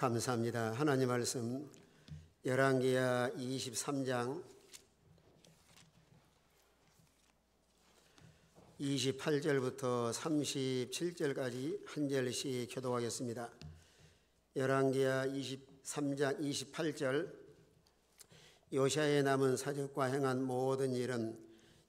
감사합니다. 하나님 말씀 열왕기하 23장 28절부터 37절까지 한 절씩 교독하겠습니다. 열왕기하 23장 28절 요시아의 남은 사적과 행한 모든 일은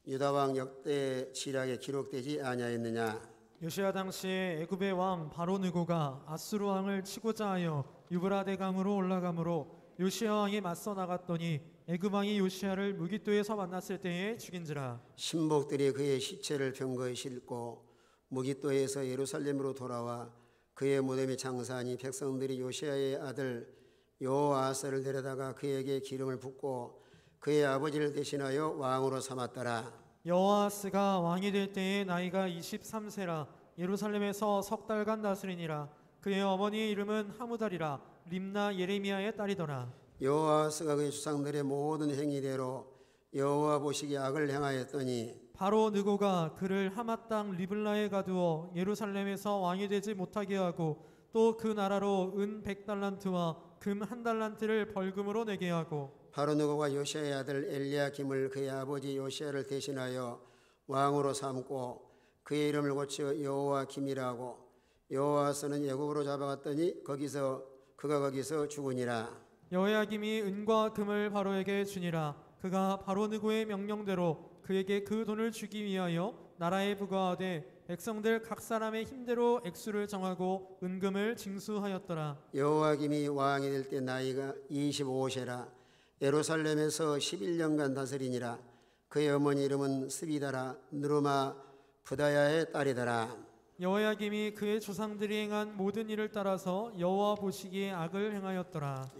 유다왕 역대 지략에 기록되지 아니하였느냐. 요시야 당시에 애굽의 왕 바로느고가 아수르 왕을 치고자 하여 유브라데 강으로 올라가므로 요시야 왕이 맞서 나갔더니 애굽 왕이 요시야를 무깃도에서 만났을 때에 죽인지라. 신복들이 그의 시체를 병거에 싣고 무깃도에서 예루살렘으로 돌아와 그의 무덤에 장사하니 백성들이 요시야의 아들 요아스를 데려다가 그에게 기름을 붓고 그의 아버지를 대신하여 왕으로 삼았더라. 여호아스가 왕이 될 때에 나이가 23세라 예루살렘에서 석 달간 다스리니라. 그의 어머니의 이름은 하무달이라 림나 예레미야의 딸이더라. 여호아스가 그의 조상들의 모든 행위대로 여호와 보시기에 악을 행하였더니 바로 느고가 그를 하맛 땅 리블라에 가두어 예루살렘에서 왕이 되지 못하게 하고 또 그 나라로 은 100달란트와 금 1달란트를 벌금으로 내게 하고 바로느고가 요시아의 아들 엘리야김을 그의 아버지 요시아를 대신하여 왕으로 삼고 그의 이름을 고쳐 여호와김이라 하고 여호아스는 애굽으로 잡아갔더니 그가 거기서 죽으니라. 여호야김이 은과 금을 바로에게 주니라. 그가 바로느고의 명령대로 그에게 그 돈을 주기 위하여 나라에 부과하되 백성들 각 사람의 힘대로 액수를 정하고 은금을 징수하였더라. 여호와김이 왕이 될 때 나이가 25세라 예루살렘에서 11년간 다스리니라. 그의 어머니 이름은 스비다라 느르마 부다야의 딸이더라. 여호야김이 그의 조상들이 행한 모든 일을 따라서 여호와 보시기에 악을 행하였더라.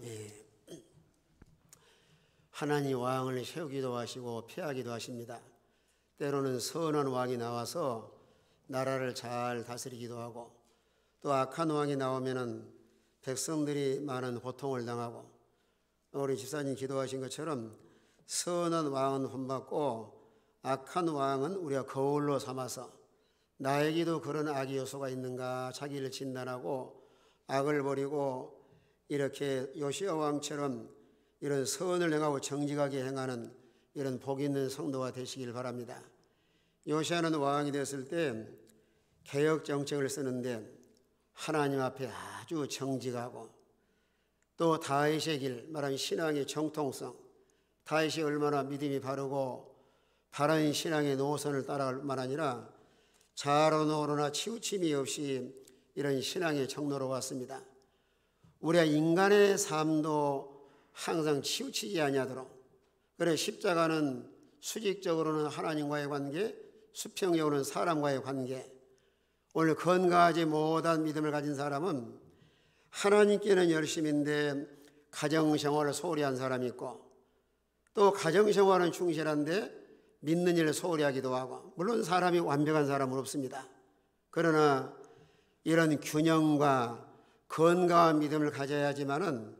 하나님 왕을 세우기도 하시고 폐하기도 하십니다. 때로는 선한 왕이 나와서 나라를 잘 다스리기도 하고 또 악한 왕이 나오면은 백성들이 많은 고통을 당하고 우리 집사님 기도하신 것처럼 선한 왕은 혼받고 악한 왕은 우리가 거울로 삼아서 나에게도 그런 악의 요소가 있는가 자기를 진단하고 악을 버리고 이렇게 요시야 왕처럼 이런 선을 행하고 정직하게 행하는 이런 복 있는 성도가 되시길 바랍니다. 요시야는 왕이 됐을 때 개혁 정책을 쓰는데 하나님 앞에 아주 정직하고 또 다윗의 길 말하는 신앙의 정통성, 다윗이 얼마나 믿음이 바르고 바른 신앙의 노선을 따라갈 뿐만 아니라 자로나 오로나 치우침이 없이 이런 신앙의 정로로 왔습니다. 우리가 인간의 삶도 항상 치우치지 아니하도록 그래 십자가는 수직적으로는 하나님과의 관계, 수평적으로는 사람과의 관계. 오늘 건강하지 못한 믿음을 가진 사람은 하나님께는 열심인데 가정생활을 소홀히 한 사람이 있고 또 가정생활은 충실한데 믿는 일을 소홀히 하기도 하고 물론 사람이 완벽한 사람은 없습니다. 그러나 이런 균형과 건강한 믿음을 가져야 하지만은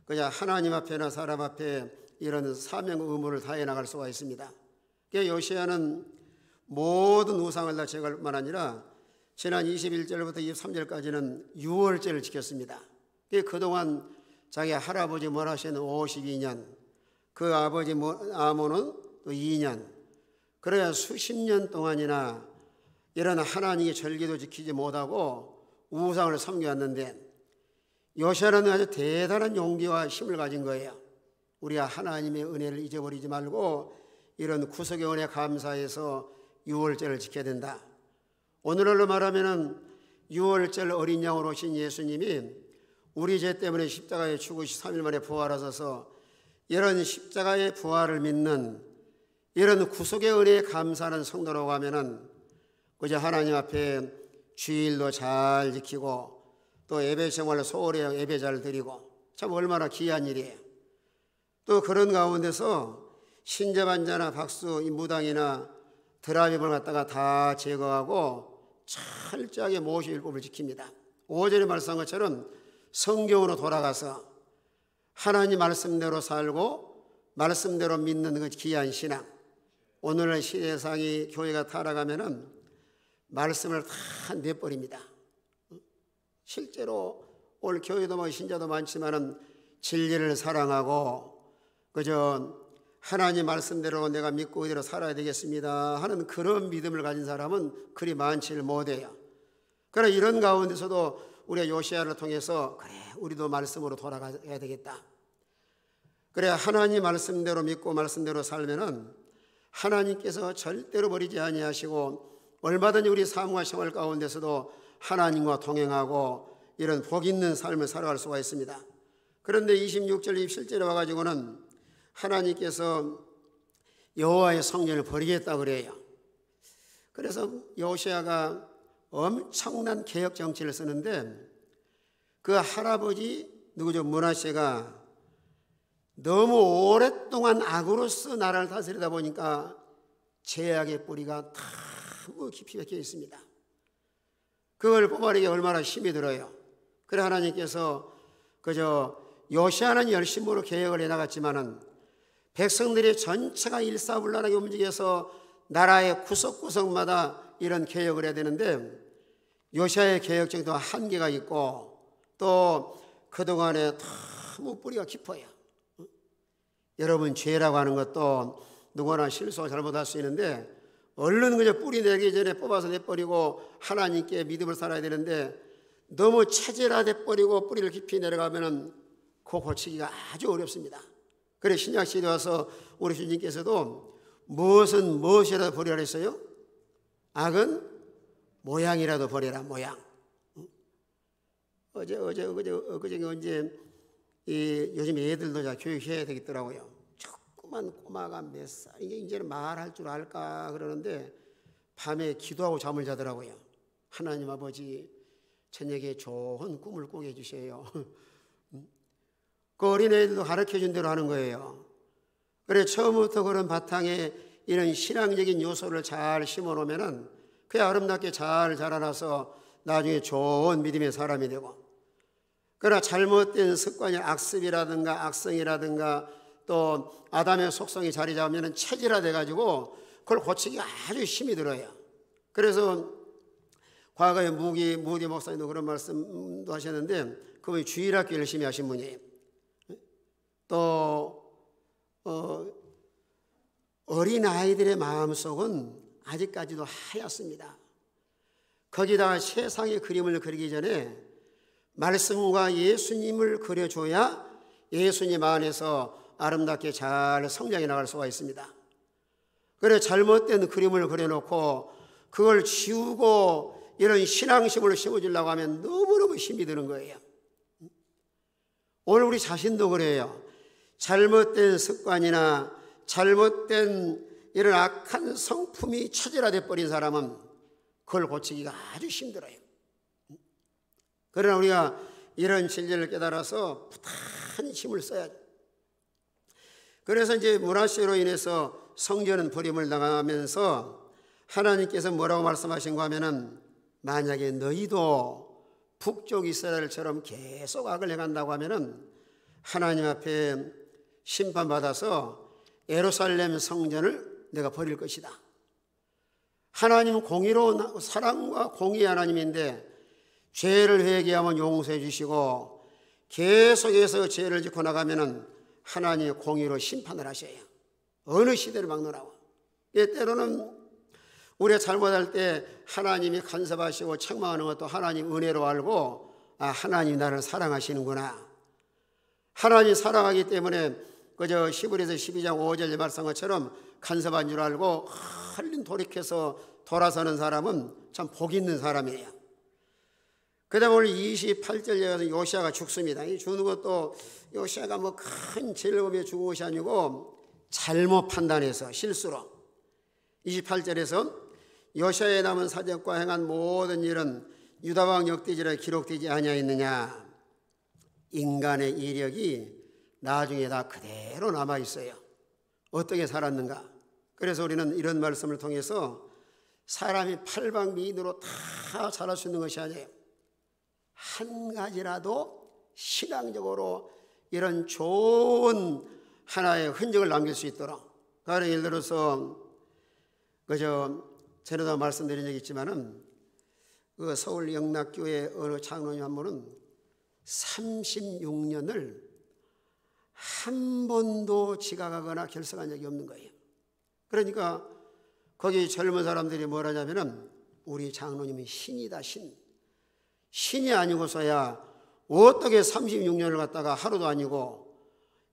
그냥 하나님 앞에나 사람 앞에 이런 사명 의무를 다해 나갈 수가 있습니다. 그러니까 요시야는 모든 우상을 다 제거할 뿐만 아니라 지난 21절부터 23절까지는 유월절을 지켰습니다. 그동안 자기 할아버지 몰하신 52년 그 아버지 아몬은 또 2년 그래야 수십 년 동안이나 이런 하나님의 절기도 지키지 못하고 우상을 섬겨왔는데 요시야는 아주 대단한 용기와 힘을 가진 거예요. 우리가 하나님의 은혜를 잊어버리지 말고 이런 구속의 은혜 감사해서 유월절을 지켜야 된다. 오늘날로 말하면 유월절 어린 양으로 오신 예수님이 우리 죄 때문에 십자가에 죽으시 3일 만에 부활하셔서 이런 십자가의 부활을 믿는 이런 구속의 은혜에 감사하는 성도라고 하면은 그저 하나님 앞에 주일도 잘 지키고 또 예배 생활을 소홀히 예배 잘 드리고 참 얼마나 귀한 일이에요. 또 그런 가운데서 신자반자나 박수, 무당이나 드라이브를 갖다가 다 제거하고 철저하게 모세율법을 지킵니다. 5절에 말씀한 것처럼 성경으로 돌아가서 하나님 말씀대로 살고 말씀대로 믿는 그 귀한 신앙. 오늘날 시대상이 교회가 타락하면은 말씀을 다 내버립니다. 실제로 오늘 교회도 뭐 신자도 많지만은 진리를 사랑하고 그저 하나님 말씀대로 내가 믿고 그대로 살아야 되겠습니다 하는 그런 믿음을 가진 사람은 그리 많지를 못해요. 그러나 이런 가운데서도 우리가 요시야를 통해서 그래 우리도 말씀으로 돌아가야 되겠다. 그래 하나님 말씀대로 믿고 말씀대로 살면은 하나님께서 절대로 버리지 아니하시고 얼마든지 우리 삶과 생활 가운데서도 하나님과 동행하고 이런 복 있는 삶을 살아갈 수가 있습니다. 그런데 26절 27절에 와가지고는 하나님께서 여호와의 성전을 버리겠다 그래요. 그래서 요시야가 엄청난 개혁 정치를 쓰는데 그 할아버지 누구죠? 므낫세가 너무 오랫동안 악으로서 나라를 다스리다 보니까 죄악의 뿌리가 너무 깊이 박혀 있습니다. 그걸 뽑아내기 얼마나 힘이 들어요. 그래 하나님께서 그저 요시야는 열심으로 개혁을 해나갔지만은 백성들의 전체가 일사불란하게 움직여서 나라의 구석구석마다 이런 개혁을 해야 되는데 요시야의 개혁적도 한계가 있고 또 그동안에 너무 뿌리가 깊어요. 여러분 죄라고 하는 것도 누구나 실수와 잘못할 수 있는데 얼른 그저 뿌리 내기 전에 뽑아서 내버리고 하나님께 믿음을 살아야 되는데 너무 체질화돼 버리고 뿌리를 깊이 내려가면은 그 고치기가 아주 어렵습니다. 그래 신약 시대에 와서 우리 주님께서도 무엇은 무엇이라도 버리라 했어요? 악은 모양이라도 버려라 모양. 어제 요즘 애들도 자 교육해야 되겠더라고요. 조그만 꼬마가 몇 살 이게 이제는 말할 줄 알까 그러는데 밤에 기도하고 잠을 자더라고요. 하나님 아버지 저녁에 좋은 꿈을 꾸게 해주세요. 그 어린애들도 가르쳐준 대로 하는 거예요. 그래 처음부터 그런 바탕에 이런 신앙적인 요소를 잘 심어놓으면은 그게 아름답게 잘 자라나서 나중에 좋은 믿음의 사람이 되고, 그러나 잘못된 습관이 악습이라든가 악성이라든가 또 아담의 속성이 자리 잡으면 체질화돼 가지고 그걸 고치기가 아주 힘이 들어요. 그래서 과거에 무디 목사님도 그런 말씀도 하셨는데 그분이 주일학교 열심히 하신 분이에요. 또 어린아이들의 마음속은 아직까지도 하얗습니다. 거기다가 세상의 그림을 그리기 전에 말씀과 예수님을 그려줘야 예수님 안에서 아름답게 잘 성장해 나갈 수가 있습니다. 그래 잘못된 그림을 그려놓고 그걸 지우고 이런 신앙심을 심어주려고 하면 너무너무 힘이 드는 거예요. 오늘 우리 자신도 그래요. 잘못된 습관이나 잘못된 이런 악한 성품이 체질화돼 버린 사람은 그걸 고치기가 아주 힘들어요. 그러나 우리가 이런 진리를 깨달아서 부단히 힘을 써야죠. 그래서 이제 므낫세로 인해서 성전은 버림을 당하면서 하나님께서 뭐라고 말씀하신가 하면은 만약에 너희도 북쪽 이스라엘처럼 계속 악을 행한다고 하면은 하나님 앞에 심판받아서 예루살렘 성전을 내가 버릴 것이다. 하나님은 공의로운 사랑과 공의의 하나님인데 죄를 회개하면 용서해 주시고 계속해서 죄를 짓고 나가면은 하나님의 공의로 심판을 하셔요. 어느 시대를 막론하고. 때로는 우리가 잘못할 때 하나님이 간섭하시고 책망하는 것도 하나님 은혜로 알고 하나님이 나를 사랑하시는구나. 하나님 사랑하기 때문에 그저 히브리서 12장 5절 말씀한 것처럼 간섭한 줄 알고 얼른 돌이켜서 돌아서는 사람은 참 복 있는 사람이에요. 그 다음에 오늘 28절에 가서 요시야가 죽습니다. 이 죽는 것도 요시야가 뭐 큰 즐거움에 죽은 것이 아니고 잘못 판단해서 실수로 28절에서 요시야에 남은 사적과 행한 모든 일은 유다왕 역대지에 기록되지 아니하였느냐. 인간의 이력이 나중에 다 그대로 남아있어요. 어떻게 살았는가. 그래서 우리는 이런 말씀을 통해서 사람이 팔방미인으로 다 잘할 수 있는 것이 아니에요. 한 가지라도 신앙적으로 이런 좋은 하나의 흔적을 남길 수 있도록. 가령 예를 들어서 그저 전에도 말씀드린 적이 있지만은 그 서울 영락교회 어느 장로님 한 분은 36년을 한 번도 지각하거나 결석한 적이 없는 거예요. 그러니까 거기 젊은 사람들이 뭘 하냐면은 우리 장로님이 신이다, 신. 신이 아니고서야 어떻게 36년을 갖다가 하루도 아니고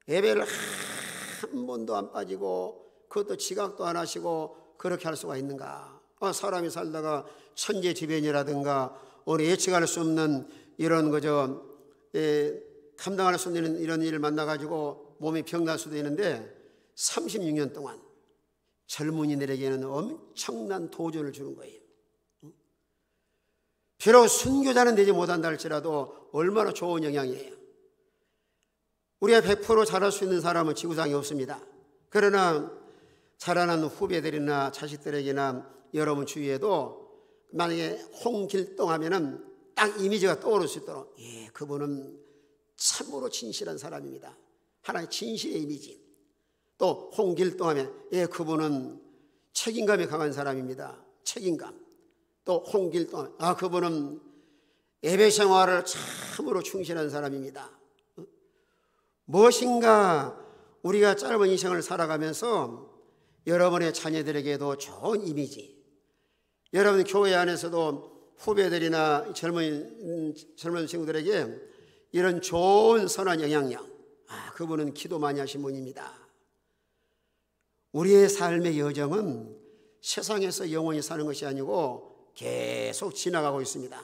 예배를 한 번도 안 빠지고 그것도 지각도 안 하시고 그렇게 할 수가 있는가? 사람이 살다가 천재지변이라든가 어느 예측할 수 없는 이런 감당할 수 없는 이런 일을 만나가지고 몸이 병날 수도 있는데 36년 동안 젊은이들에게는 엄청난 도전을 주는 거예요. 비록 순교자는 되지 못한다 할지라도 얼마나 좋은 영향이에요. 우리가 100% 잘할 수 있는 사람은 지구상에 없습니다. 그러나 자라나는 후배들이나 자식들에게나 여러분 주위에도 만약에 홍길동 하면은 딱 이미지가 떠오를 수 있도록, 예, 그분은 참으로 진실한 사람입니다. 하나의 진실의 이미지. 또 홍길동 하면, 예, 그분은 책임감이 강한 사람입니다. 책임감. 또 홍길동, 그분은 예배 생활을 참으로 충실한 사람입니다. 무엇인가 우리가 짧은 인생을 살아가면서 여러분의 자녀들에게도 좋은 이미지, 여러분 교회 안에서도 후배들이나 젊은 친구들에게 이런 좋은 선한 영향력, 그분은 기도 많이 하신 분입니다. 우리의 삶의 여정은 세상에서 영원히 사는 것이 아니고 계속 지나가고 있습니다.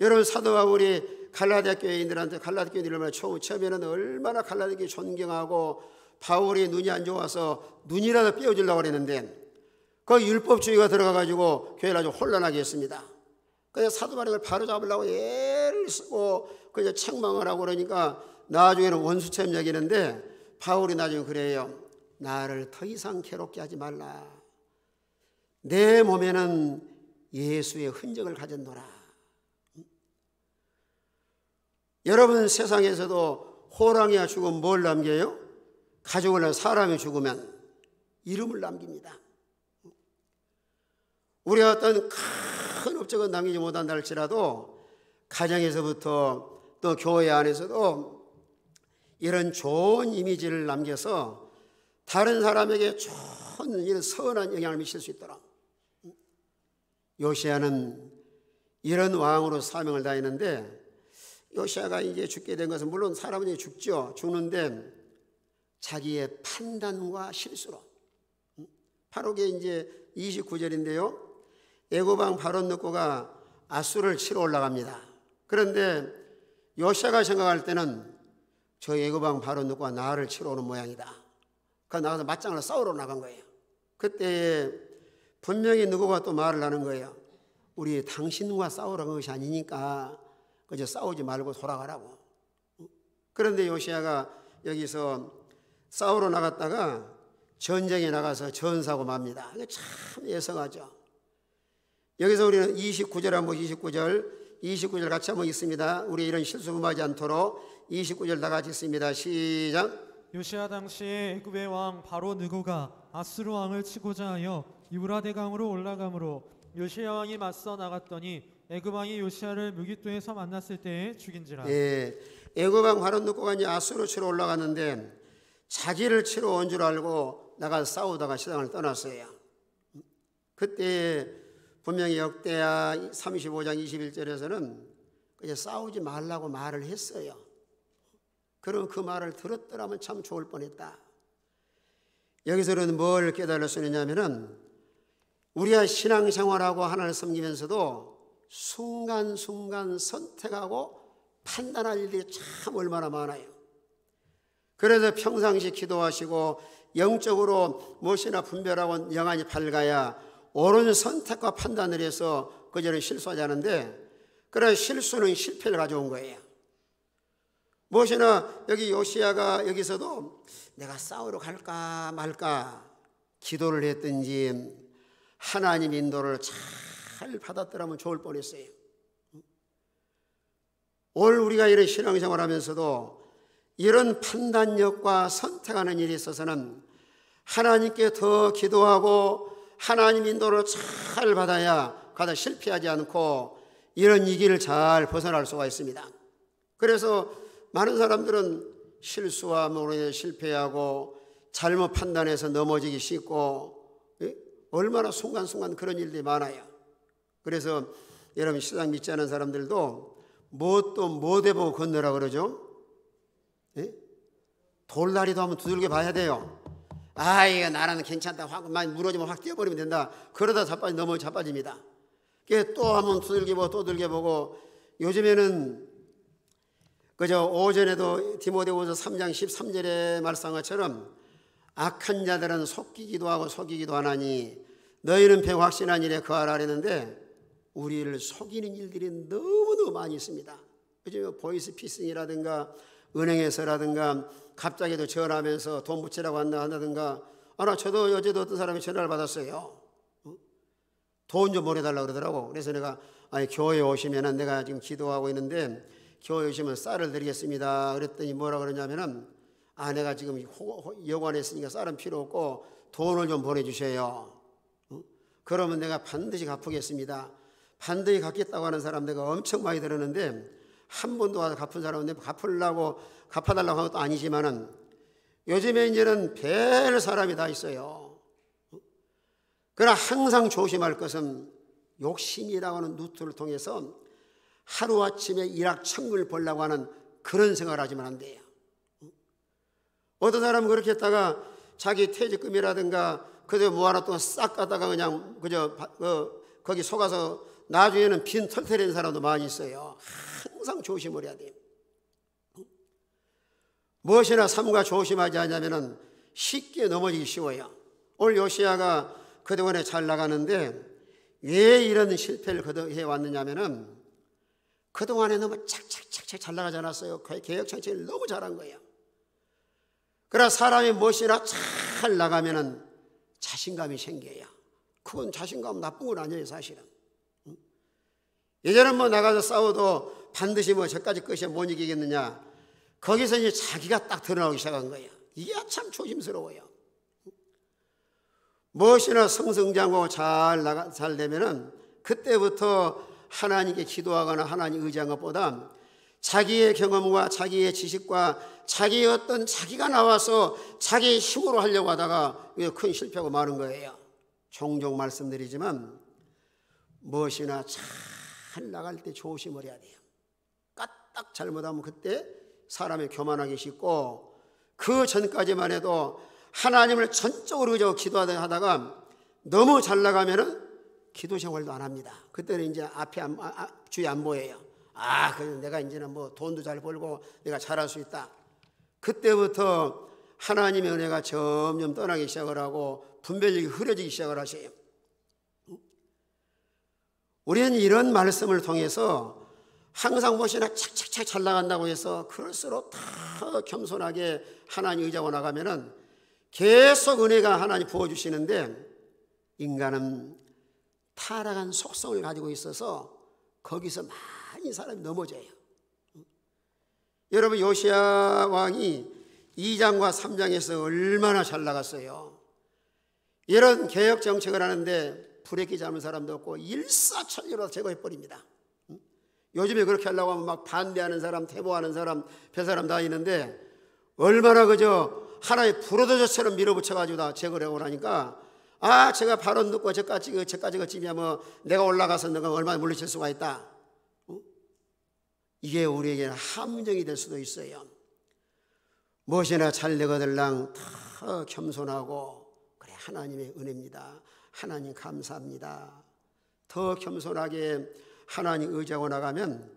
여러분 사도 바울이 갈라디아 교회인들한테, 갈라디아 교회인들을 처음에는 얼마나 갈라디아 교회 존경하고 바울이 눈이 안 좋아서 눈이라도 떼어주려고 그랬는데 그 율법주의가 들어가가지고 교회를 아주 혼란하게 했습니다. 그래서 사도 바울을 바로잡으려고 애를 쓰고 그냥 책망을 하고 그러니까 나중에는 원수처럼 여기는데 바울이 나중에 그래요. 나를 더 이상 괴롭게 하지 말라. 내 몸에는 예수의 흔적을 가졌노라. 여러분 세상에서도 호랑이가 죽으면 뭘 남겨요? 가족을 낳은 사람이 죽으면 이름을 남깁니다. 우리가 어떤 큰 업적은 남기지 못한다 할지라도 가정에서부터 또 교회 안에서도 이런 좋은 이미지를 남겨서 다른 사람에게 좋은 이런 선한 영향을 미칠 수 있도록. 요시야는 이런 왕으로 사명을 다했는데 요시야가 이제 죽게 된 것은 물론 사람은 이제 죽는데 자기의 판단과 실수로. 바로 그게 이제 29절인데요. 애굽왕 바롯느고가 아수르를 치러 올라갑니다. 그런데 요시야가 생각할 때는 저 애굽왕 바롯느고가 나를 치러 오는 모양이다. 그 나가서 맞짱을 싸우러 나간 거예요. 그때 분명히 누구가 또 말을 하는 거예요. 우리 당신과 싸우러 간 것이 아니니까 그저 싸우지 말고 돌아가라고. 그런데 요시야가 여기서 싸우러 나갔다가 전쟁에 나가서 전사하고 맙니다. 참 예성하죠. 여기서 우리는 29절 한번 29절 같이 한번 읽습니다. 우리 이런 실수 범하지 않도록 29절 다 같이 읽습니다. 시작. 요시야 당시에 애굽의 왕 바롯느고가 아수르 왕을 치고자 하여 유브라데 강으로 올라가므로 요시야 왕이 맞서 나갔더니 애굽 왕이 요시야를 무깃도에서 만났을 때에 죽인지라. 예, 애굽 왕 바롯느고가 이제 아수르 치러 올라갔는데 자기를 치러 온 줄 알고 나가서 싸우다가 시장을 떠났어요. 그때 분명히 역대하 35장 21절에서는 그냥 싸우지 말라고 말을 했어요. 그럼 그 말을 들었더라면 참 좋을 뻔했다. 여기서는 뭘 깨달을 수 있느냐면은 우리가 신앙생활하고 하나님을 섬기면서도 순간순간 선택하고 판단할 일이 참 얼마나 많아요. 그래서 평상시 기도하시고 영적으로 무엇이나 분별하고 영안이 밝아야 옳은 선택과 판단을 해서 그저는 실수하지 않은데 그래 실수는 실패를 가져온 거예요. 무엇이나 여기 요시야가 여기서도 내가 싸우러 갈까 말까 기도를 했든지 하나님 인도를 잘 받았더라면 좋을 뻔했어요. 오늘 우리가 이런 신앙생활 하면서도 이런 판단력과 선택하는 일이 있어서는 하나님께 더 기도하고 하나님 인도를 잘 받아야 가다 실패하지 않고 이런 위기를 잘 벗어날 수가 있습니다. 그래서 많은 사람들은 실수함으로 인해 실패하고 잘못 판단해서 넘어지기 쉽고, 얼마나 순간순간 그런 일들이 많아요. 그래서 여러분, 세상 믿지 않은 사람들도 뭣도 못 해보고 건너라 그러죠. 돌다리도 한번 두들겨 봐야 돼요. 이거 나는 괜찮다, 확 많이 무너지면 확 뛰어버리면 된다. 그러다 자빠집니다. 또 한번 두들겨보고 또 두들겨보고, 요즘에는 그저 오전에도 디모데후서 3장 13절에 말씀한 것처럼 악한 자들은 속이기도 하고 속이기도 하나니 너희는 병확신한 일에 거하라 했는데, 우리를 속이는 일들이 너무너무 많이 있습니다. 요즘 보이스피싱이라든가 은행에서라든가 갑자기도 전화하면서 돈 붙이라고 한다든가. 저도 어제도 어떤 사람이 전화를 받았어요. 돈 좀 보내달라고 그러더라고. 그래서 내가 교회에 오시면은, 내가 지금 기도하고 있는데 교회에 오시면 쌀을 드리겠습니다. 그랬더니 뭐라 그러냐면은, 내가 지금 여관에 있으니까 쌀은 필요 없고 돈을 좀 보내주세요. 그러면 내가 반드시 갚겠습니다. 반드시 갚겠다고 하는 사람 내가 엄청 많이 들었는데, 한 번도 와서 갚은 사람은 갚아달라고 한 것도 아니지만은, 요즘에 이제는 별 사람이 다 있어요. 그러나 항상 조심할 것은 욕심이라고 하는 루트를 통해서 하루아침에 일확천금을 보려고 하는 그런 생각을 하지만 안 돼요. 어떤 사람은 그렇게 했다가 자기 퇴직금이라든가 그저 뭐 하나 또 싹 갖다가 그냥 거기 속아서 나중에는 빈 털털이 된 사람도 많이 있어요. 항상 조심을 해야 돼요. 무엇이나 삼가 조심하지 않으면 쉽게 넘어지기 쉬워요. 오늘 요시야가 그동안에 잘 나가는데 왜 이런 실패를 해왔느냐면은, 그동안에 너무 착착착착 잘 나가지 않았어요. 개혁정책을 너무 잘한 거예요. 그러나 사람이 무엇이나 잘 나가면은 자신감이 생겨요. 그건 자신감 나쁜 건 아니에요, 사실은. 예전에 나가서 싸워도 반드시 저까지 끝이야 못 이기겠느냐. 거기서 이제 자기가 딱 드러나기 시작한 거예요. 이게 참 조심스러워요. 무엇이나 성성장하고 잘 되면은 그때부터 하나님께 기도하거나 하나님 의지한 것보다 자기의 경험과 자기의 지식과 자기가 나와서 자기의 힘으로 하려고 하다가 큰 실패하고 마는 거예요. 종종 말씀드리지만 무엇이나 잘 나갈 때 조심을 해야 돼요. 까딱 잘못하면 그때 사람이 교만하기 쉽고, 그 전까지만 해도 하나님을 전적으로 의지하고 기도하다가 너무 잘 나가면은 기도 생활도 안 합니다. 그때는 이제 앞에 주위 안 보여요. 그래서 내가 이제는 돈도 잘 벌고 내가 잘할 수 있다. 그때부터 하나님의 은혜가 점점 떠나기 시작을 하고 분별력이 흐려지기 시작을 하세요. 우리는 이런 말씀을 통해서 항상 무엇이나 착착착 잘 나간다고 해서 그럴수록 더 겸손하게 하나님 의지하고 나가면은 계속 은혜가 하나님 부어주시는데, 인간은 타락한 속성을 가지고 있어서 거기서 많이 사람이 넘어져요. 여러분, 요시야 왕이 2장과 3장에서 얼마나 잘 나갔어요. 이런 개혁 정책을 하는데 불에 잡은 사람도 없고 일사천리로 제거해버립니다. 요즘에 그렇게 하려고 하면 막 반대하는 사람, 퇴보하는 사람, 별사람 다 있는데, 얼마나 그저 하나의 불어도저처럼 밀어붙여가지고 다 제거를 하고 나니까, 제가 발언 듣고 저까지 거치면 내가 올라가서 너가 얼마나 물리칠 수가 있다. 이게 우리에게는 함정이 될 수도 있어요. 무엇이나 잘 되거들랑 더 겸손하고, 그래 하나님의 은혜입니다, 하나님 감사합니다, 더 겸손하게 하나님 의지하고 나가면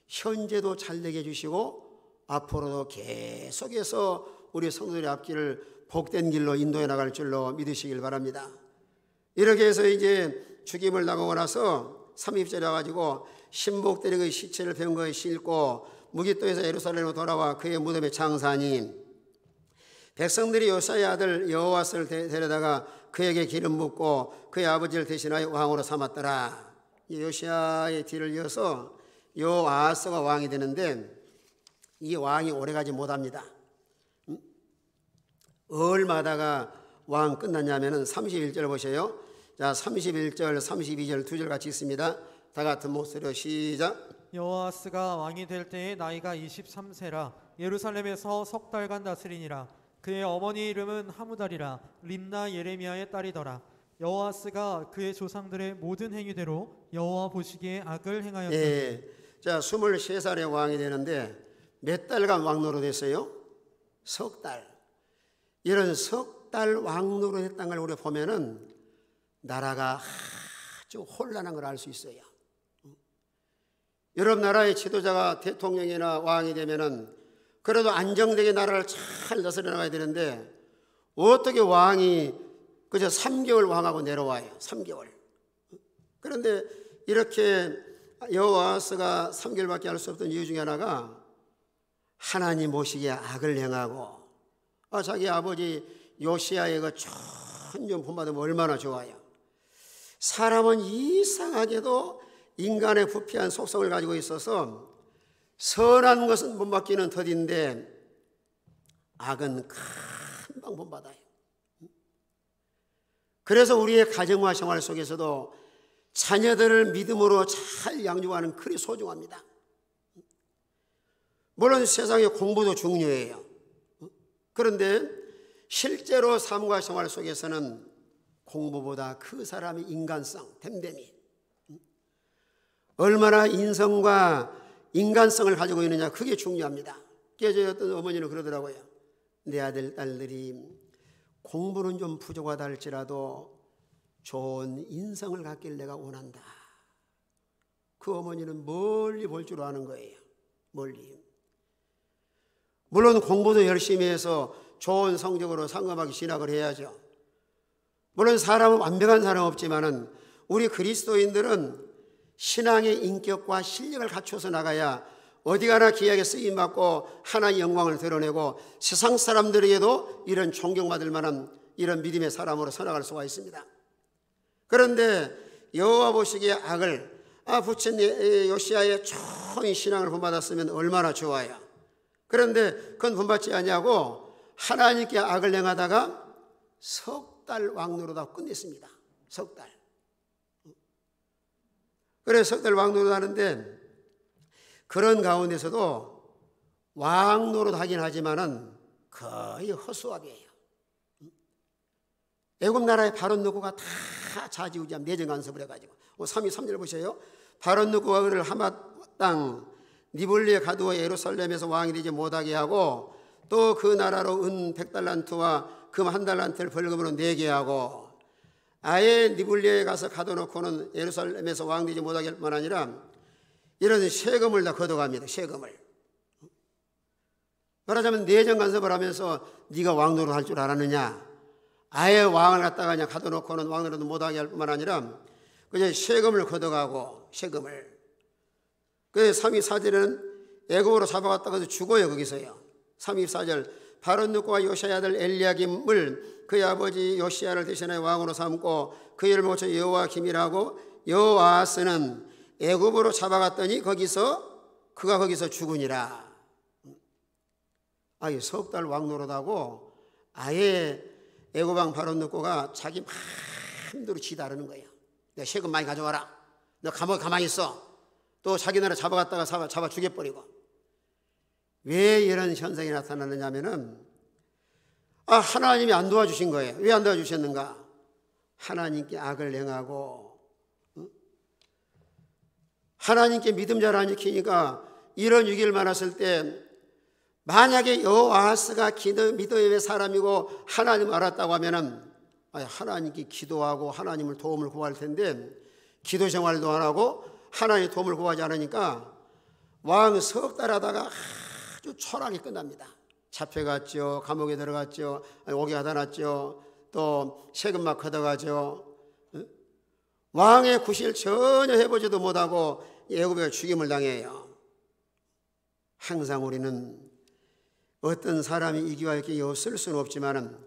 현재도 잘 되게 해주시고 앞으로도 계속해서 우리 성도들의 앞길을 복된 길로 인도해 나갈 줄로 믿으시길 바랍니다. 이렇게 해서 이제 죽임을 당하고 나서 30절에 와가지고 신복들이 그 시체를 배운 것에 싣고 무기토에서 예루살렘으로 돌아와 그의 무덤에 장사하니, 백성들이 요시야의 아들 여호아스를 데려다가 그에게 기름 붓고 그의 아버지를 대신하여 왕으로 삼았더라. 요시야의 뒤를 이어서 여호아스가 왕이 되는데, 이 왕이 오래가지 못합니다. 얼마다가 왕 끝났냐면은 31절 보세요. 자, 31절, 32절 두 절 같이 있습니다. 다 같은 목소리로 시작. 여호아스가 왕이 될 때의 나이가 23세라 예루살렘에서 석 달간 다스리니라. 그의 어머니 이름은 하무달이라 림나 예레미야의 딸이더라. 여호아스가 그의 조상들의 모든 행위대로 여호와 보시기에 악을 행하였다. 예. 자, 23살에 왕이 되는데 몇 달간 왕노릇했어요? 석 달. 이런 석 달 왕노릇했다는 걸 우리가 보면은 나라가 아주 혼란한 걸 알 수 있어요. 여러 나라의 지도자가 대통령이나 왕이 되면은 그래도 안정되게 나라를 잘 다스려 나가야 되는데 어떻게 왕이 그저 3개월 왕하고 내려와요. 3개월. 그런데 이렇게 여호아스가 3개월밖에 할 수 없던 이유 중에 하나가 하나님 보시기에 악을 행하고 자기 아버지 요시야의 그 천년 본받으면 얼마나 좋아요. 사람은 이상하게도 인간의 부패한 속성을 가지고 있어서 선한 것은 본받기는 더딘데 악은 금방 본받아요. 그래서 우리의 가정과 생활 속에서도 자녀들을 믿음으로 잘 양육하는 그리 소중합니다. 물론 세상의 공부도 중요해요. 그런데 실제로 삶과 생활 속에서는 공부보다 그 사람의 인간성, 됨됨이, 얼마나 인성과 인간성을 가지고 있느냐, 그게 중요합니다. 그래서 어떤 어머니는 그러더라고요. 내 아들, 딸들이 공부는 좀 부족하다 할지라도 좋은 인성을 갖길 내가 원한다. 그 어머니는 멀리 볼 줄 아는 거예요. 멀리. 물론 공부도 열심히 해서 좋은 성적으로 상금하게 진학을 해야죠. 물론 사람은 완벽한 사람 없지만은 우리 그리스도인들은 신앙의 인격과 실력을 갖춰서 나가야 어디 가나 귀하게 쓰임받고 하나님의 영광을 드러내고 세상 사람들에게도 이런 존경받을 만한 이런 믿음의 사람으로 살아갈 수가 있습니다. 그런데 여호와 보시기에 악을 부친 요시야의 좋은 신앙을 본받았으면 얼마나 좋아요. 그런데 그건 본받지 아니하고 하나님께 악을 행하다가 석 달 왕노릇하고 끝냈습니다. 석 달. 그래서 석 달 왕노릇 하는데 그런 가운데서도 왕노릇 하긴 하지만은 거의 허수아비예요. 애굽 나라의 바론 느고가 다 좌지우지한 내정 간섭을 해가지고 3절 보세요. 바론 느고가 그를 하맛 땅 니블리에 가두어 예루살렘에서 왕이 되지 못하게 하고 또 그 나라로 은 100달란트와 금 1달란트를 벌금으로 내게 하고 아예 니블리에 가서 가둬놓고는 예루살렘에서 왕 되지 못하게 할 뿐만 아니라 이런 세금을 다 걷어갑니다. 세금을. 말하자면 내정 간섭을 하면서 네가 왕노릇 할 줄 알았느냐, 아예 왕을 갖다가 그냥 가둬놓고는 왕노릇 못하게 할 뿐만 아니라 그냥 세금을 걷어가고 세금을. 그래서 324절에는 애굽으로 잡아갔다가 죽어요. 거기서요. 324절 바론 느고와 요시야 아들 엘리야김을 그의 아버지 요시야를 대신하여 왕으로 삼고 그 일을 모쳐 여호와 김이라고 여호아스는 애굽으로 잡아갔더니 그가 거기서 죽으니라. 석 달 왕노릇하고 아예 애굽 왕 바론 느고가 자기 마음대로 지다르는 거예요. 내가 세금 많이 가져와라. 너 감옥에 가만히 있어. 또 자기 나라 잡아갔다가 잡아 죽여버리고. 왜 이런 현상이 나타나느냐면은 하나님이 안 도와주신 거예요. 왜 안 도와주셨는가? 하나님께 악을 행하고 하나님께 믿음 잘 안 지키니까 이런 위기를 만났을 때 만약에 여호아스가 믿음의 사람이고 하나님 알았다고 하면은 하나님께 기도하고 하나님을 도움을 구할 텐데 기도 생활도 안 하고 하나님의 도움을 구하지 않으니까 왕 석 달 하다가 아주 초라하게 끝납니다. 잡혀갔죠. 감옥에 들어갔죠. 옥에 가다 놨죠. 또 세금 막 걷어가죠. 왕의 구실을 전혀 해보지도 못하고 애굽에 죽임을 당해요. 항상 우리는 어떤 사람이 이기와 이렇게 없을 수는 없지만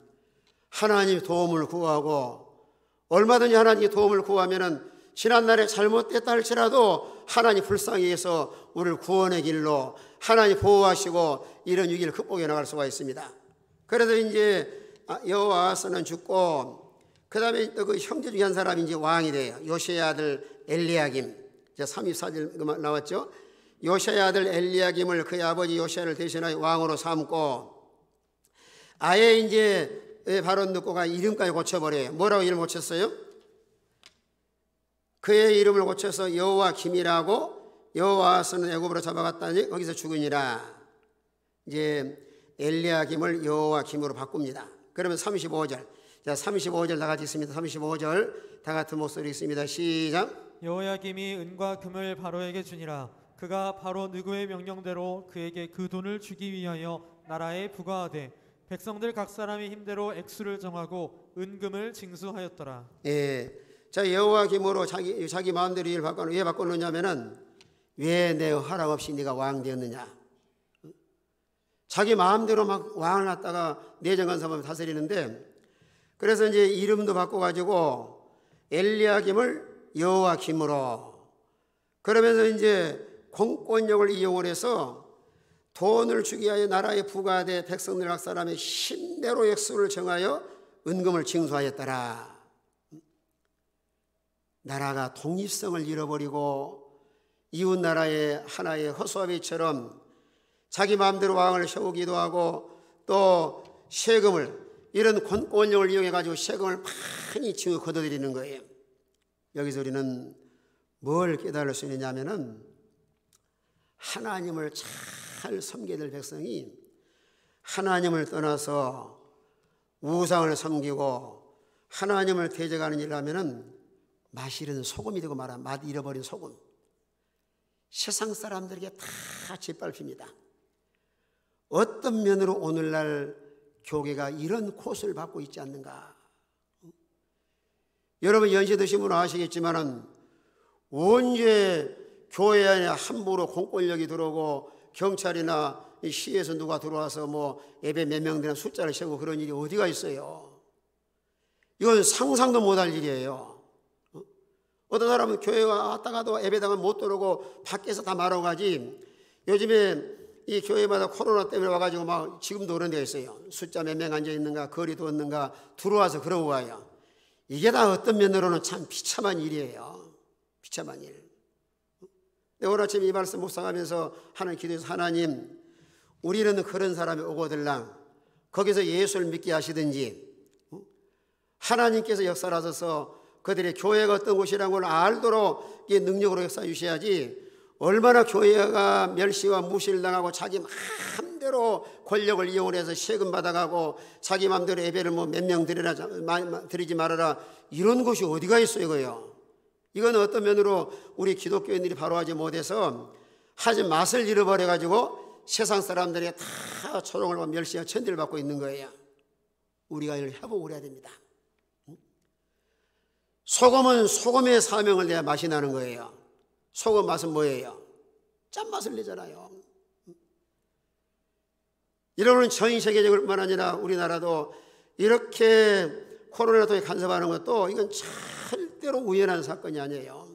하나님 도움을 구하고 얼마든지 하나님께 도움을 구하면은 지난날에 잘못됐다 할지라도 하나님 불쌍히 해서 우리를 구원의 길로 하나님 보호하시고 이런 위기를 극복해 나갈 수가 있습니다. 그래서 이제 여호아스는 죽고 그 다음에 또 그 형제 중에 한 사람이 이제 왕이 돼요. 요시야 아들 엘리야김. 이제 34절 나왔죠. 요시아의 아들 엘리야김을 그의 아버지 요시아를 대신하여 왕으로 삼고 아예 이제 바론 느고가 이름까지 고쳐버려요. 뭐라고 이름 고쳤어요? 그의 이름을 고쳐서 여호와김이라고, 여호와서는 애굽으로 잡아갔다니 거기서 죽으니라. 이제 엘리야김을 여호와김으로 바꿉니다. 그러면 35절, 자 35절 다 같이 있습니다. 35절 다 같은 목소리 있습니다. 시작. 여호야김이 은과 금을 바로에게 주니라. 그가 바로 느고의 명령대로 그에게 그 돈을 주기 위하여 나라에 부과하되 백성들 각 사람의 힘대로 액수를 정하고 은금을 징수하였더라. 예, 자 여호와김으로 자기 마음대로 일을 바꿔. 왜 바꿨느냐면은 왜 내 허락 없이 네가 왕 되었느냐. 자기 마음대로 막 왕을 갖다가 내정한 사람을 다스리는데, 그래서 이제 이름도 바꿔가지고 엘리야김을 여호와김으로, 그러면서 이제 공권력을 이용을 해서 돈을 주기 위하여 나라에 부과돼 백성들 각 사람의 힘대로 액수를 정하여 은금을 징수하였더라. 나라가 독립성을 잃어버리고 이웃 나라의 하나의 허수아비처럼 자기 마음대로 왕을 세우기도 하고 또 세금을, 이런 권력을 이용해 가지고 세금을 많이 징을 걷어들이는 거예요. 여기서 우리는 뭘 깨달을 수 있느냐면은 하나님을 잘 섬겨야 될 백성이 하나님을 떠나서 우상을 섬기고 하나님을 대적하는 일을 하면은 맛 잃은 소금이 되고 말아. 맛 잃어버린 소금. 세상 사람들에게 다 짓밟힙니다. 어떤 면으로 오늘날 교회가 이런 코스를 받고 있지 않는가. 여러분 연세 드신 분은 아시겠지만은 언제 교회 안에 함부로 공권력이 들어오고 경찰이나 시에서 누가 들어와서 뭐 예배 몇 명 되는 숫자를 세고 그런 일이 어디가 있어요. 이건 상상도 못할 일이에요. 어떤 사람은 교회 왔다가도 예배당은 못 들어오고 밖에서 다 말아가지. 요즘에 이 교회마다 코로나 때문에 와가지고 막 지금도 그런 데가 있어요. 숫자 몇 명 앉아 있는가, 거리도 없는가, 들어와서 그러고 가요. 이게 다 어떤 면으로는 참 비참한 일이에요. 비참한 일. 오늘 아침 이 말씀 묵상하면서 하는 기도에서 하나님, 우리는 그런 사람이 오거들랑 거기서 예수를 믿게 하시든지 하나님께서 역사하셔서 그들의 교회가 어떤 곳이라는 걸 알도록 능력으로 역사해 주셔야지, 얼마나 교회가 멸시와 무시를 당하고 자기 마음대로 권력을 이용해서 세금 받아가고 자기 마음대로 예배를 뭐 몇 명 드리지 말아라, 이런 곳이 어디가 있어요. 이거요. 이건 어떤 면으로 우리 기독교인들이 바로하지 못해서 하지 맛을 잃어버려가지고 세상 사람들이 다 초롱을 멸시와 천대를 받고 있는 거예요. 우리가 이걸 회복을 해야 됩니다. 소금은 소금의 사명을 내야 맛이 나는 거예요. 소금 맛은 뭐예요? 짠맛을 내잖아요. 이러면 전 세계적으로만 아니라 우리나라도 이렇게 코로나 통해 간섭하는 것도 이건 절대로 우연한 사건이 아니에요.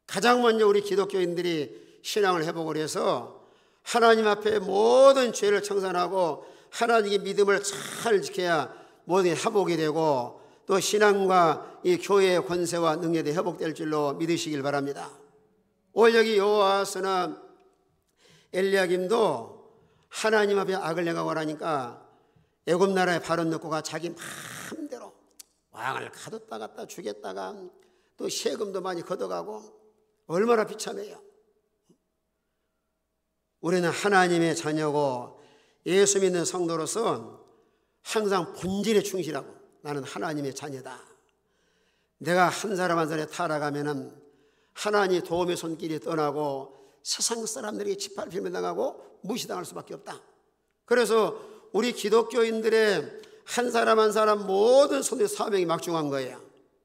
가장 먼저 우리 기독교인들이 신앙을 회복을 해서 하나님 앞에 모든 죄를 청산하고 하나님의 믿음을 잘 지켜야 모든 게 회복이 되고 또 신앙과 이 교회의 권세와 능력이 회복될 줄로 믿으시길 바랍니다. 오늘 여기 여호와서나 엘리야김도 하나님 앞에 악을 행하고 하니까 애굽 나라의 바론 느고가 자기 마음대로 왕을 가뒀다 갔다 주겠다가 또 세금도 많이 걷어가고 얼마나 비참해요. 우리는 하나님의 자녀고 예수 믿는 성도로서 항상 본질에 충실하고 나는 하나님의 자녀다. 내가 한 사람 한 사람에 타락하면은 하나님 도움의 손길이 떠나고 세상 사람들에게 짓밟힘을 당하고 무시당할 수밖에 없다. 그래서 우리 기독교인들의 한 사람 한 사람 모든 손에 사명이 막중한 거예요.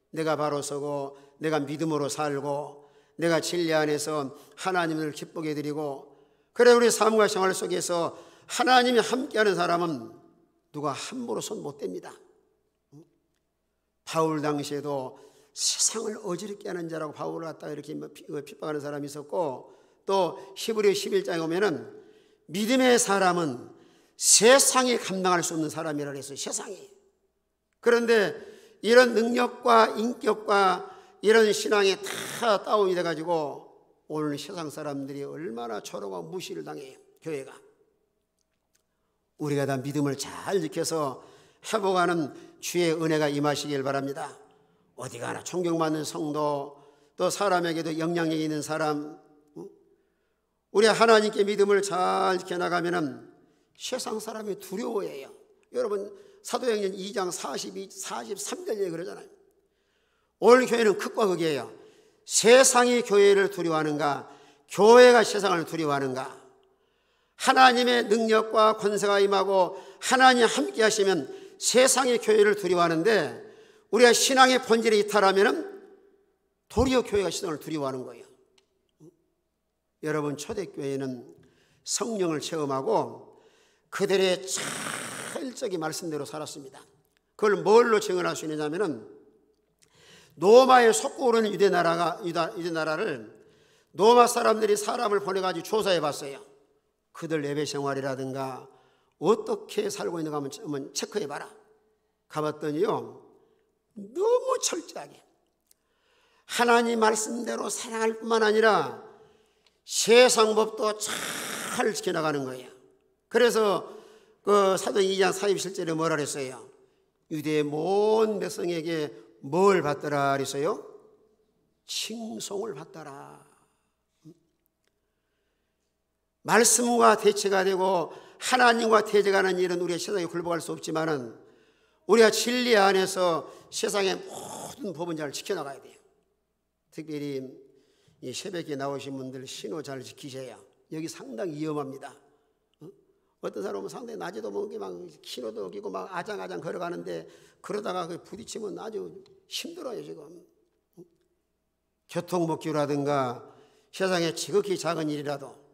내가 바로 서고 내가 믿음으로 살고 내가 진리 안에서 하나님을 기쁘게 드리고, 그래 우리 삶과 생활 속에서 하나님이 함께하는 사람은 누가 함부로 손 못 댑니다. 바울 당시에도 세상을 어지럽게 하는 자라고 바울을 갖다가 이렇게 핍박하는 사람이 있었고, 또 히브리 11장에 보면은 믿음의 사람은 세상이 감당할 수 없는 사람이라고 했어요. 세상이. 그런데 이런 능력과 인격과 이런 신앙이 다 다운이 돼가지고 오늘 세상 사람들이 얼마나 조롱하고 무시를 당해요. 교회가. 우리가 다 믿음을 잘 지켜서 회복하는 주의 은혜가 임하시길 바랍니다. 어디 가나 존경받는 성도, 또 사람에게도 영향력 있는 사람, 우리 하나님께 믿음을 잘 지켜나가면 세상 사람이 두려워해요. 여러분 사도행전 2장 43절에 그러잖아요. 오늘 교회는 극과 극이에요. 세상이 교회를 두려워하는가, 교회가 세상을 두려워하는가. 하나님의 능력과 권세가 임하고 하나님 함께 하시면 세상이 교회를 두려워하는데, 우리가 신앙의 본질이 이탈하면 도리어 교회가 세상을 두려워하는 거예요. 여러분 초대교회는 성령을 체험하고 그들의 찰떡이 말씀대로 살았습니다. 그걸 뭘로 증언할 수 있느냐면, 노마에 속고오르는 유대 나라를 노마 사람들이 사람을 보내가지고 조사해 봤어요. 그들 예배 생활이라든가 어떻게 살고 있는가 한번 체크해 봐라. 가봤더니요, 너무 철저하게 하나님 말씀대로 사랑할 뿐만 아니라 세상 법도 잘 지켜나가는 거예요. 그래서 그 사도행 2장 47절에 뭐라 그랬어요? 유대의 모든 백성에게 뭘 받더라 그랬어요? 칭송을 받더라. 말씀과 대체가 되고 하나님과 대적하는 일은 우리가 세상에 굴복할 수 없지만은, 우리가 진리 안에서 세상의 모든 법은 잘 지켜나가야 돼요. 특별히 이 새벽에 나오신 분들 신호 잘 지키셔야. 여기 상당히 위험합니다. 어떤 사람은 상당히 낮에도 막 신호도 어기고 막 아장아장 걸어가는데, 그러다가 부딪히면 아주 힘들어요. 지금 교통법규라든가 세상에 지극히 작은 일이라도,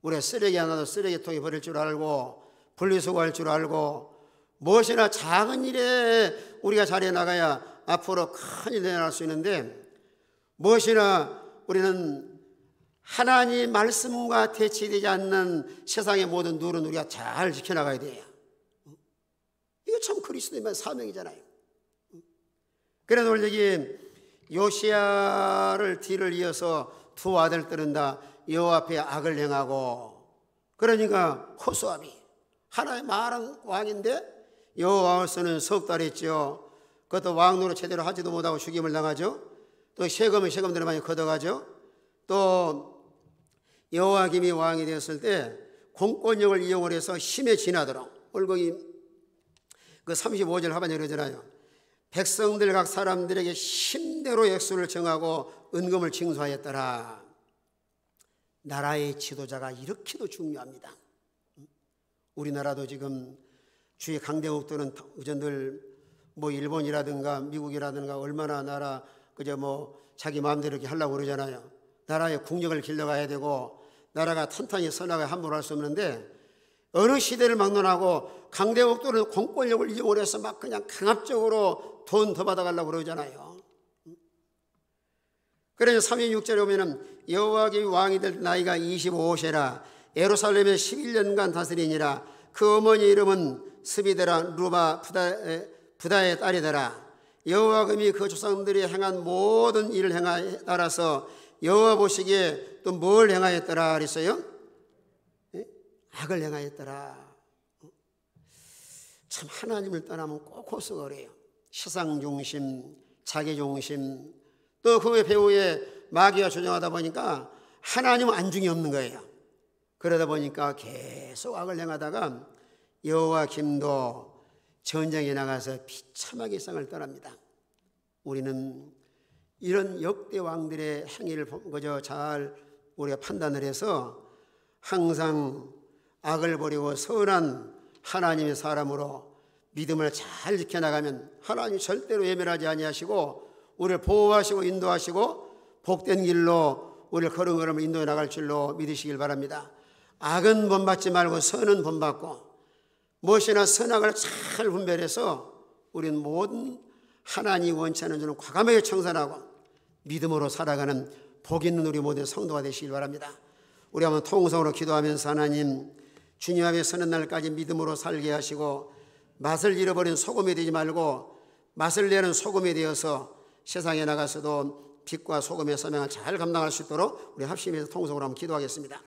우리가 쓰레기 하나도 쓰레기통에 버릴 줄 알고 분리수거할 줄 알고, 무엇이나 작은 일에 우리가 잘해 나가야 앞으로 큰 일이 일어날 수 있는데, 무엇이나 우리는 하나님 말씀과 대치되지 않는 세상의 모든 룰은 우리가 잘 지켜나가야 돼요. 이거 참 그리스도인의 사명이잖아요. 그래서 오늘 여기 요시야를 뒤를 이어서 두 아들들은 다 여호와 앞에 악을 행하고, 그러니까 호수아비 하나의 말한 왕인데 여호와로서는 석 달 했죠. 그것도 왕노릇 제대로 하지도 못하고 죽임을 당하죠. 또 세금은 세금대로 많이 걷어가죠. 또 여호와김이 왕이 되었을 때 공권력을 이용을 해서 힘에 지나도록, 오늘 거기 그 35절 하반절에 그러잖아요. 백성들 각 사람들에게 힘대로 액수를 정하고 은금을 징수하였더라. 나라의 지도자가 이렇게도 중요합니다. 우리나라도 지금 주위 강대국들은 의전들 뭐 일본이라든가 미국이라든가 얼마나 나라 그저 뭐 자기 마음대로 이렇게 하려고 그러잖아요. 나라의 국력을 길러가야 되고 나라가 탄탄히 서나가 함부로 할 수 없는데, 어느 시대를 막론하고 강대국들은 공권력을 이용을 해서 막 그냥 강압적으로 돈 더 받아가려고 그러잖아요. 그래서 36절에 보면은 여호와의 왕이 될 나이가 25세라 예루살렘에 11년간 다스리니라. 그 어머니 이름은 스비데라 루바 부다의 딸이더라. 여호와금이 그 조상들이 행한 모든 일을 따라서 여호와 보시기에 또 뭘 행하였더라 그랬어요? 악을 행하였더라. 참 하나님을 떠나면 꼭 호수가 그래요. 세상 중심, 자기 중심, 또 그 배후에 마귀가 조정하다 보니까 하나님은 안중이 없는 거예요. 그러다 보니까 계속 악을 행하다가 여호와김도 전쟁에 나가서 비참하게 세상을 떠납니다. 우리는 이런 역대 왕들의 행위를 그저 잘 우리가 판단을 해서 항상 악을 버리고 선한 하나님의 사람으로 믿음을 잘 지켜나가면 하나님 절대로 예멸하지 아니하시고 우리를 보호하시고 인도하시고 복된 길로 우리를 걸음걸음 인도해 나갈 줄로 믿으시길 바랍니다. 악은 본받지 말고 선은 본받고, 무엇이나 선악을 잘 분별해서 우리는 모든 하나님이 원치 않는 줄은 과감하게 청산하고 믿음으로 살아가는 복 있는 우리 모든 성도가 되시길 바랍니다. 우리 한번 통성으로 기도하면서, 하나님 주님 앞에 서는 날까지 믿음으로 살게 하시고 맛을 잃어버린 소금이 되지 말고 맛을 내는 소금이 되어서 세상에 나가서도 빛과 소금의 사명을 잘 감당할 수 있도록 우리 합심해서 통성으로 한번 기도하겠습니다.